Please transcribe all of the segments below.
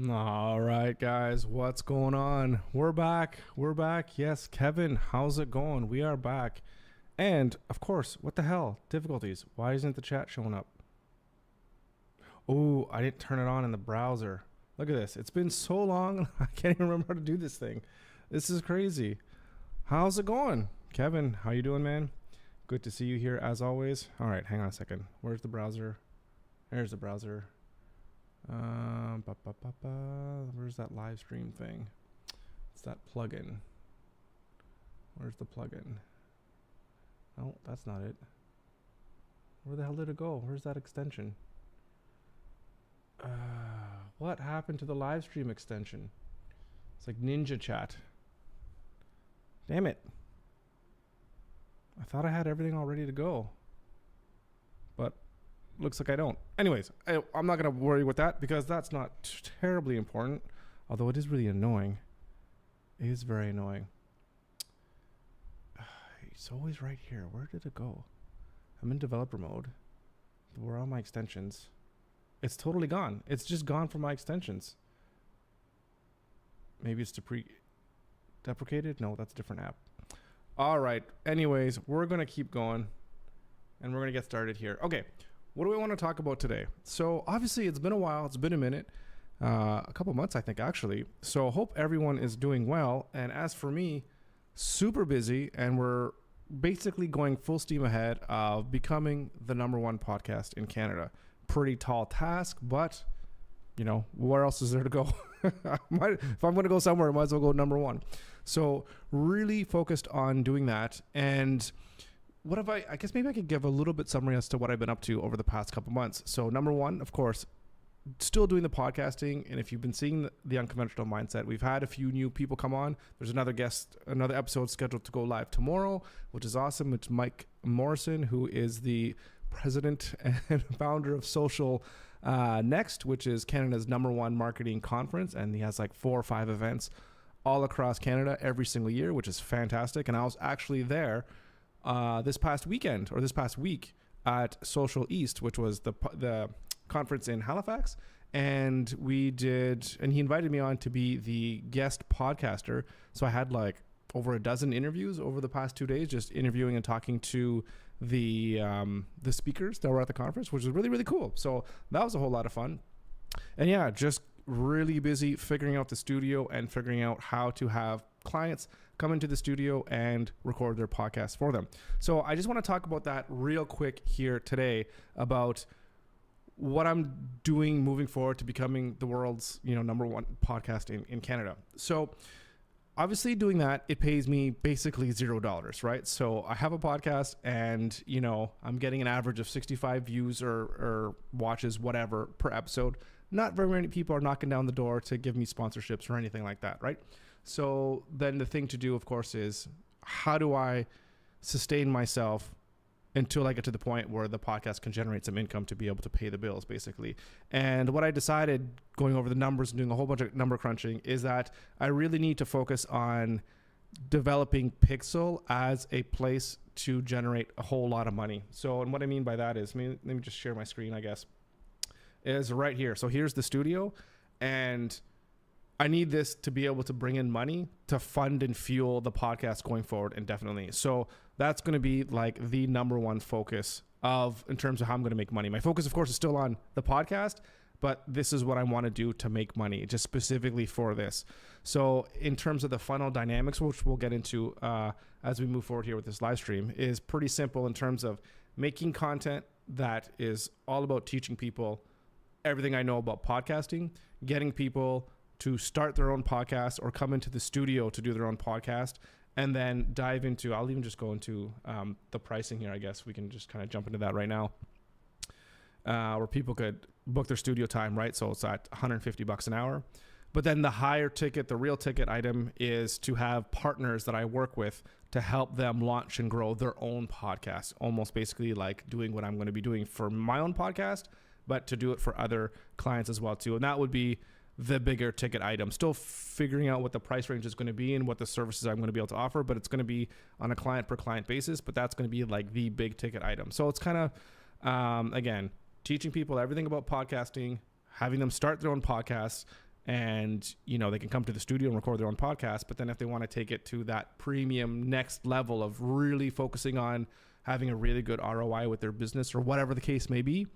All right, guys, what's going on? We're back. We're back. Yes, Kevin, how's it going? We are back. And, of course, what the hell? Difficulties. Why isn't the chat showing up? Oh, I didn't turn it on in the browser. Look at this. It's been so long, I can't even remember how to do this thing. This is crazy. How's it going? Kevin, how you doing, man? Good to see you here, as always. All right, hang on a second. Where's the browser? There's the browser. Where's that live stream thing? It's that plugin. Where's the plugin? No, that's not it. Where the hell did it go? Where's that extension? What happened to the live stream extension? It's like Ninja Chat. Damn it. I thought I had everything all ready to go. But looks like I don't. Anyways, I'm not going to worry with that because that's not terribly important. Although it is really annoying. It is very annoying. It's always right here. Where did it go? I'm in developer mode. Where are all my extensions? It's totally gone. It's just gone from my extensions. Maybe it's deprecated? No, that's a different app. All right. Anyways, we're going to keep going. And we're going to get started here. Okay. What do we want to talk about today? So obviously it's been a while. It's been a minute. A couple months, I think, actually. So hope everyone is doing well. And as for me, super busy. And we're basically going full steam ahead of becoming the #1 podcast in Canada. Pretty tall task, but you know, where else is there to go? If I'm going to go somewhere, I might as well go #1. So really focused on doing that. And what have I guess maybe I could give a little bit summary as to what I've been up to over the past couple months. So #1, of course, still doing the podcasting. And if you've been seeing the Unconventional Mindset, we've had a few new people come on. There's another episode scheduled to go live tomorrow, which is awesome. It's Mike Morrison, who is the president and founder of Social Next, which is Canada's #1 marketing conference. And he has like 4 or 5 events all across Canada every single year, which is fantastic. And I was actually there this past week at Social East, which was the conference in Halifax. And he invited me on to be the guest podcaster. So I had like over a dozen interviews over the past 2 days, just interviewing and talking to the speakers that were at the conference, which was really, really cool. So that was a whole lot of fun. And yeah, just really busy figuring out the studio and figuring out how to have clients come into the studio and record their podcast for them. So I just want to talk about that real quick here today about what I'm doing moving forward to becoming the world's, #1 podcast in Canada. So obviously doing that, it pays me basically $0, right? So I have a podcast and, I'm getting an average of 65 views or watches, whatever, per episode. Not very many people are knocking down the door to give me sponsorships or anything like that, right? So then the thing to do, of course, is how do I sustain myself until I get to the point where the podcast can generate some income to be able to pay the bills, basically. And what I decided, going over the numbers and doing a whole bunch of number crunching, is that I really need to focus on developing Pixel as a place to generate a whole lot of money. So, and what I mean by that is, let me just share my screen, I guess, is right here. So here's the studio, and I need this to be able to bring in money to fund and fuel the podcast going forward indefinitely. So that's going to be like the #1 focus in terms of how I'm going to make money. My focus, of course, is still on the podcast, but this is what I want to do to make money, just specifically for this. So in terms of the funnel dynamics, which we'll get into as we move forward here with this live stream, is pretty simple in terms of making content that is all about teaching people everything I know about podcasting, getting people to start their own podcast or come into the studio to do their own podcast, and then dive into, I'll even just go into the pricing here. I guess we can just kind of jump into that right now, where people could book their studio time, right? So it's at $150 an hour. But then the higher ticket, the real ticket item, is to have partners that I work with to help them launch and grow their own podcast, almost basically like doing what I'm going to be doing for my own podcast, but to do it for other clients as well too. And that would be the bigger ticket item. Still figuring out what the price range is going to be and what the services I'm going to be able to offer, but it's going to be on a client per client basis, but that's going to be like the big ticket item. So it's kind of, again, teaching people everything about podcasting, having them start their own podcasts, and, they can come to the studio and record their own podcast. But then if they want to take it to that premium next level of really focusing on having a really good ROI with their business or whatever the case may be,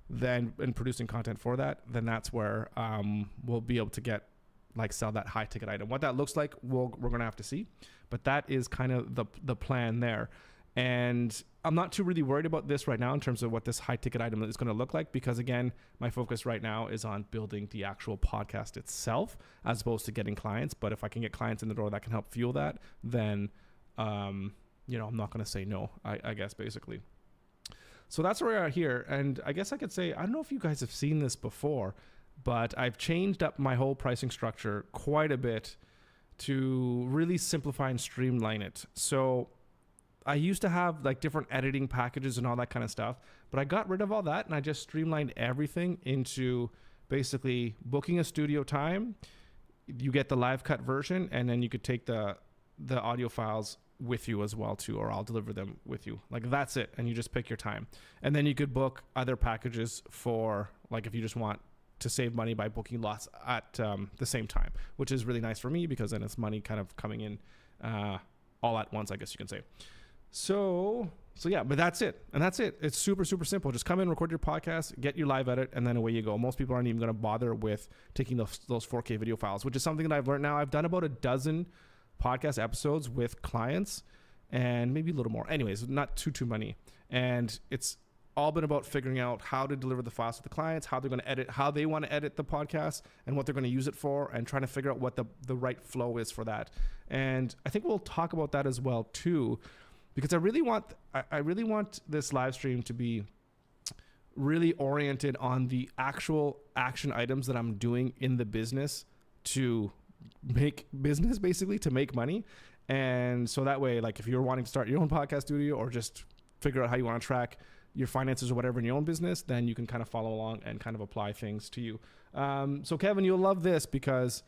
then and producing content for that, then that's where we'll be able to sell that high ticket item. What that looks like, we're going to have to see, but that is kind of the plan there. And I'm not too really worried about this right now in terms of what this high ticket item is going to look like, because again, my focus right now is on building the actual podcast itself as opposed to getting clients. But if I can get clients in the door that can help fuel that, then, I'm not going to say no, I guess, basically. So that's where we are here. And I guess I could say, I don't know if you guys have seen this before, but I've changed up my whole pricing structure quite a bit to really simplify and streamline it. So I used to have different editing packages and all that kind of stuff, but I got rid of all that and I just streamlined everything into basically booking a studio time. You get the live cut version, and then you could take the audio files with you as well too, or I'll deliver them with you. That's it. And you just pick your time. And then you could book other packages for if you just want to save money by booking lots at the same time, which is really nice for me because then it's money kind of coming in all at once, I guess you can say. So yeah, but that's it. And that's it. It's super, super simple. Just come in, record your podcast, get your live edit, and then away you go. Most people aren't even going to bother with taking those 4K video files, which is something that I've learned now. I've done about a dozen podcast episodes with clients and maybe a little more. Anyways, not too many. And it's all been about figuring out how to deliver the files to the clients, how they're going to edit, how they want to edit the podcast and what they're going to use it for, and trying to figure out what the right flow is for that. And I think we'll talk about that as well too, because I really want this live stream to be really oriented on the actual action items that I'm doing in the business to make business, basically to make money. And so that way, if you're wanting to start your own podcast studio or just figure out how you want to track your finances or whatever in your own business, then you can kind of follow along and kind of apply things to you. So Kevin, you'll love this because,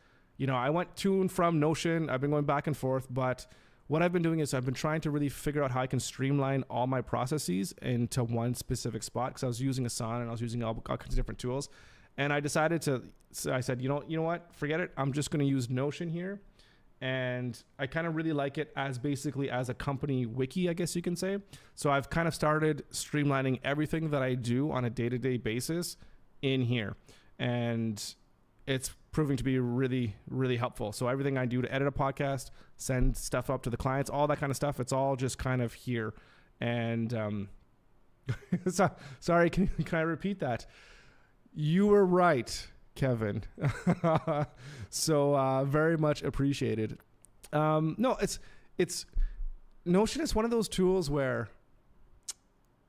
I went to and from Notion. I've been going back and forth, but what I've been doing is I've been trying to really figure out how I can streamline all my processes into one specific spot, because I was using Asana and I was using all kinds of different tools. And I decided I said, you know what, forget it. I'm just going to use Notion here. And I kind of really like it as basically as a company wiki, I guess you can say. So I've kind of started streamlining everything that I do on a day-to-day basis in here. And it's proving to be really, really helpful. So everything I do to edit a podcast, send stuff up to the clients, all that kind of stuff, it's all just kind of here. And sorry, can I repeat that? You were right, Kevin. So very much appreciated. No, it's Notion is one of those tools where,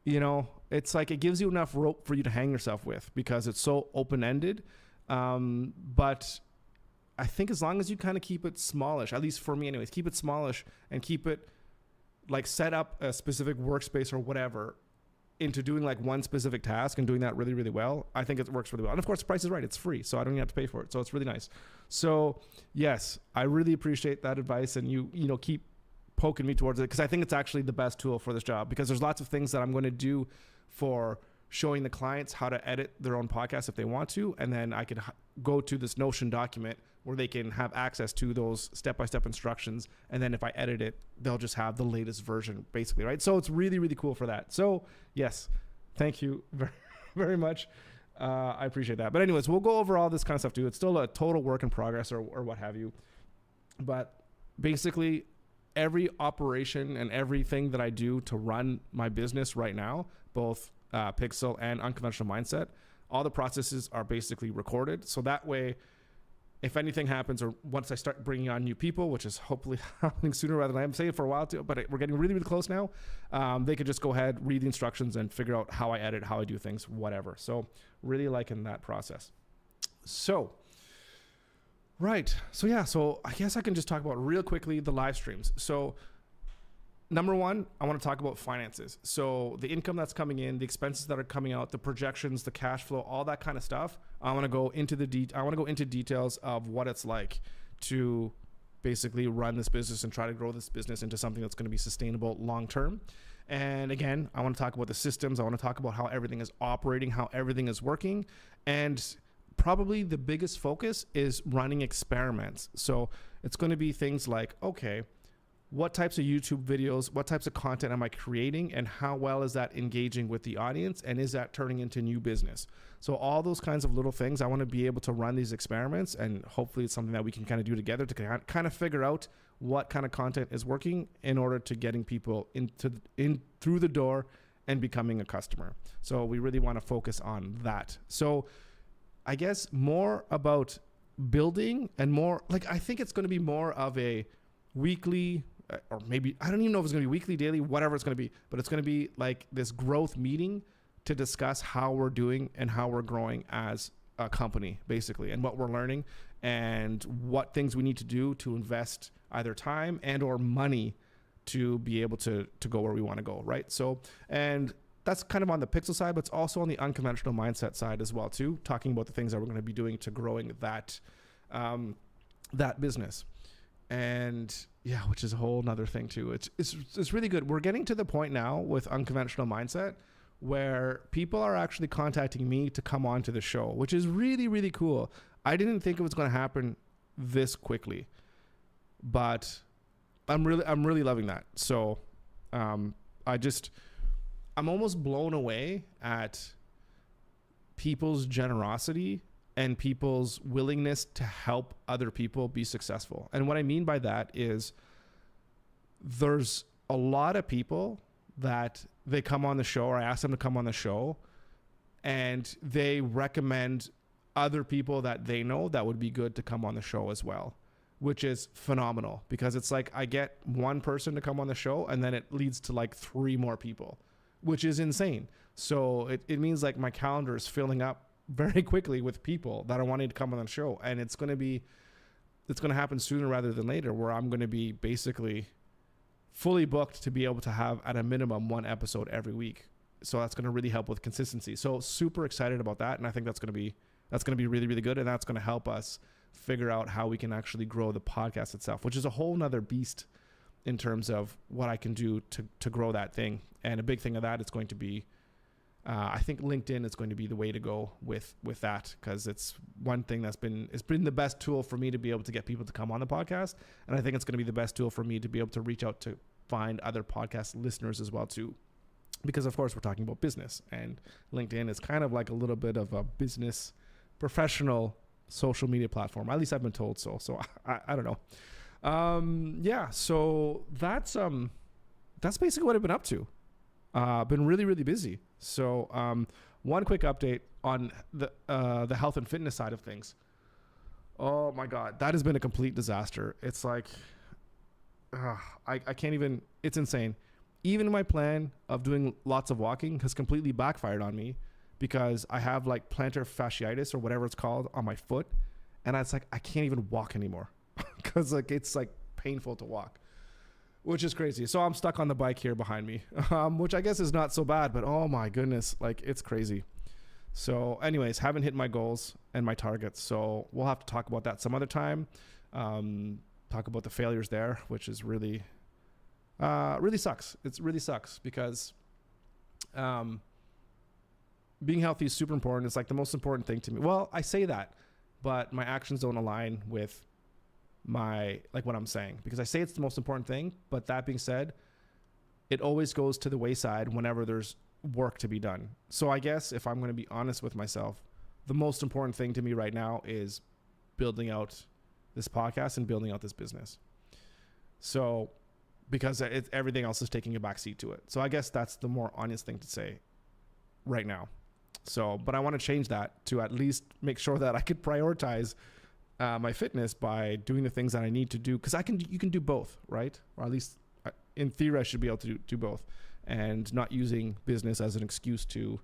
it's it gives you enough rope for you to hang yourself with because it's so open-ended. But I think as long as you kind of keep it smallish, at least for me anyways, keep it smallish and keep it set up a specific workspace or whatever into doing one specific task and doing that really, really well, I think it works really well. And of course, the price is right. It's free, so I don't even have to pay for it. So it's really nice. So yes, I really appreciate that advice, and you keep poking me towards it, because I think it's actually the best tool for this job, because there's lots of things that I'm going to do for showing the clients how to edit their own podcast if they want to. And then I could go to this Notion document where they can have access to those step-by-step instructions. And then if I edit it, they'll just have the latest version basically, right? So it's really, really cool for that. So yes, thank you very, very much. I appreciate that. But anyways, we'll go over all this kind of stuff too. It's still a total work in progress or what have you. But basically every operation and everything that I do to run my business right now, both Pixel and Unconventional Mindset, all the processes are basically recorded. So that way, if anything happens, or once I start bringing on new people, which is hopefully happening sooner rather than I'm saying for a while too, but we're getting really, really close now. They could just go ahead, read the instructions and figure out how I edit, how I do things, whatever. So really liking that process. So, right. So yeah, so I guess I can just talk about real quickly the live streams. So number one, I want to talk about finances. So the income that's coming in, the expenses that are coming out, the projections, the cash flow, all that kind of stuff. I want to go into details of what it's like to basically run this business and try to grow this business into something that's going to be sustainable long term. And again, I want to talk about the systems. I want to talk about how everything is operating, how everything is working. And probably the biggest focus is running experiments. So it's going to be things like, okay, what types of YouTube videos, what types of content am I creating, and how well is that engaging with the audience, and is that turning into new business? So all those kinds of little things, I want to be able to run these experiments, and hopefully it's something that we can kind of do together to kind of figure out what kind of content is working in order to getting people in through the door and becoming a customer. So we really want to focus on that. So I guess more about building and more like, I think it's going to be more of a weekly, or maybe, I don't even know if it's going to be weekly, daily, whatever it's going to be, but it's going to be like this growth meeting to discuss how we're doing and how we're growing as a company, basically, and what we're learning and what things we need to do to invest either time and or money to be able to go where we want to go, right? So, and that's kind of on the Pixel side, but it's also on the unconventional mindset side as well too, talking about the things that we're going to be doing to growing that that business. And yeah, which is a whole nother thing too. It's really good. We're getting to the point now with unconventional mindset where people are actually contacting me to come on to the show, which is really, really cool. I didn't think it was going to happen this quickly, but I'm really loving that. So I'm almost blown away at people's generosity and people's willingness to help other people be successful. And what I mean by that is there's a lot of people that they come on the show, or I ask them to come on the show, and they recommend other people that they know that would be good to come on the show as well, which is phenomenal, because it's like I get one person to come on the show and then it leads to like 3 more people, which is insane. So it means like my calendar is filling up very quickly with people that are wanting to come on the show, and it's going to happen sooner rather than later, where I'm going to be basically fully booked to be able to have at a minimum 1 episode every week. So that's going to really help with consistency. So super excited about that, and I think that's going to be really, really good, and that's going to help us figure out how we can actually grow the podcast itself, which is a whole nother beast in terms of what I can do to grow that thing. And a big thing of that is going to be, I think LinkedIn is going to be the way to go with that, because it's one thing it's been the best tool for me to be able to get people to come on the podcast. And I think it's going to be the best tool for me to be able to reach out to find other podcast listeners as well too, because of course we're talking about business, and LinkedIn is kind of like a little bit of a business professional social media platform. At least I've been told so. So I don't know. Yeah. So that's basically what I've been up to. Been really, really busy. So, one quick update on the health and fitness side of things. Oh my God, that has been a complete disaster. It's like, I can't even, it's insane. Even my plan of doing lots of walking has completely backfired on me, because I have like plantar fasciitis or whatever it's called on my foot. And it's like, I can't even walk anymore because like, it's like painful to walk, which is crazy. So I'm stuck on the bike here behind me, which I guess is not so bad, but oh my goodness, like it's crazy. So anyways, haven't hit my goals and my targets. So we'll have to talk about that some other time. Talk about the failures there, which is really sucks. It really sucks because, being healthy is super important. It's like the most important thing to me. Well, I say that, but my actions don't align with what I'm saying, because I say it's the most important thing, but that being said, it always goes to the wayside whenever there's work to be done. So I guess if I'm going to be honest with myself, the most important thing to me right now is building out this podcast and building out this business. So, because everything else is taking a backseat to it. So I guess that's the more honest thing to say right now. So, but I want to change that to at least make sure that I could prioritize my fitness by doing the things that I need to do, because you can do both, right? Or at least in theory I should be able to do both, and not using business as an excuse to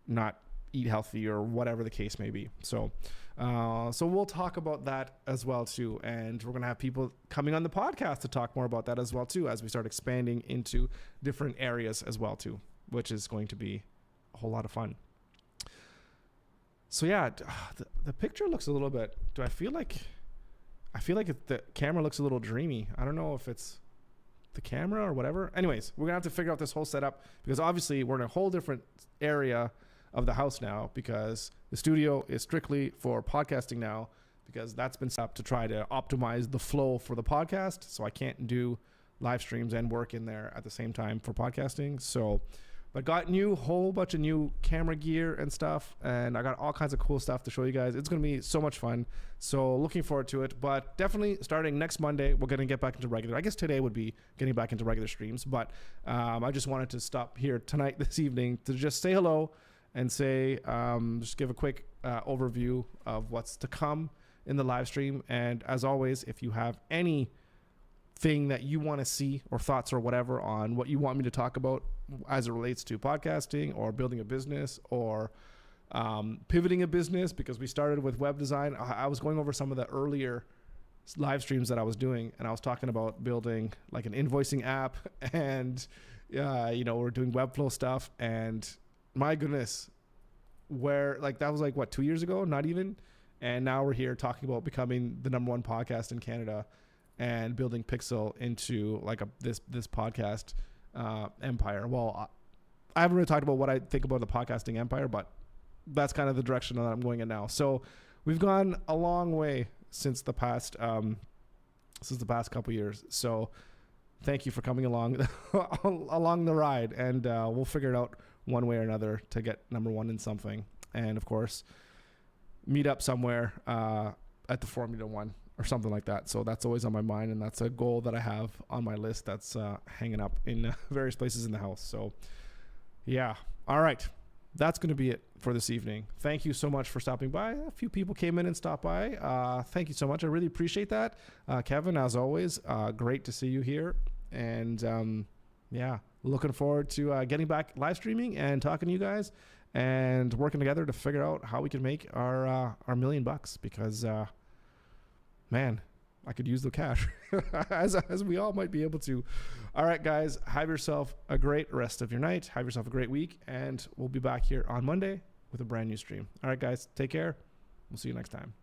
not eat healthy or whatever the case may be. So we'll talk about that as well too, and we're gonna have people coming on the podcast to talk more about that as well too, as we start expanding into different areas as well too, which is going to be a whole lot of fun. So yeah, the picture looks a little bit, I feel like the camera looks a little dreamy. I don't know if it's the camera or whatever. Anyways, we're gonna have to figure out this whole setup, because obviously we're in a whole different area of the house now, because the studio is strictly for podcasting now, because that's been set up to try to optimize the flow for the podcast. So I can't do live streams and work in there at the same time for podcasting. So I got whole bunch of new camera gear and stuff, and I got all kinds of cool stuff to show you guys. It's going to be so much fun. So looking forward to it, but definitely starting next Monday, we're going to get back into regular. I guess today would be getting back into regular streams, but I just wanted to stop here tonight, this evening, to just say hello and say, just give a quick overview of what's to come in the live stream. And as always, if you have any thing that you want to see or thoughts or whatever on what you want me to talk about as it relates to podcasting or building a business or pivoting a business, because we started with web design. I was going over some of the earlier live streams that I was doing, and I was talking about building like an invoicing app, and we're doing Webflow stuff, and my goodness, where like that was like what, 2 years ago, not even. And now we're here talking about becoming the #1 podcast in Canada and building Pixel into like this podcast empire. Well, I haven't really talked about what I think about the podcasting empire, but that's kind of the direction that I'm going in now. So we've gone a long way since the past couple years. So thank you for coming along the ride, and we'll figure it out one way or another to get #1 in something. And of course, meet up somewhere at the Formula One or something like that. So that's always on my mind, and that's a goal that I have on my list that's hanging up in various places in the house. So yeah. All right. That's going to be it for this evening. Thank you so much for stopping by. A few people came in and stopped by. Thank you so much. I really appreciate that. Kevin, as always, great to see you here. And looking forward to getting back live streaming and talking to you guys and working together to figure out how we can make our $1 million, because man, I could use the cash as we all might be able to. All right, guys, have yourself a great rest of your night. Have yourself a great week, and we'll be back here on Monday with a brand new stream. All right, guys, take care. We'll see you next time.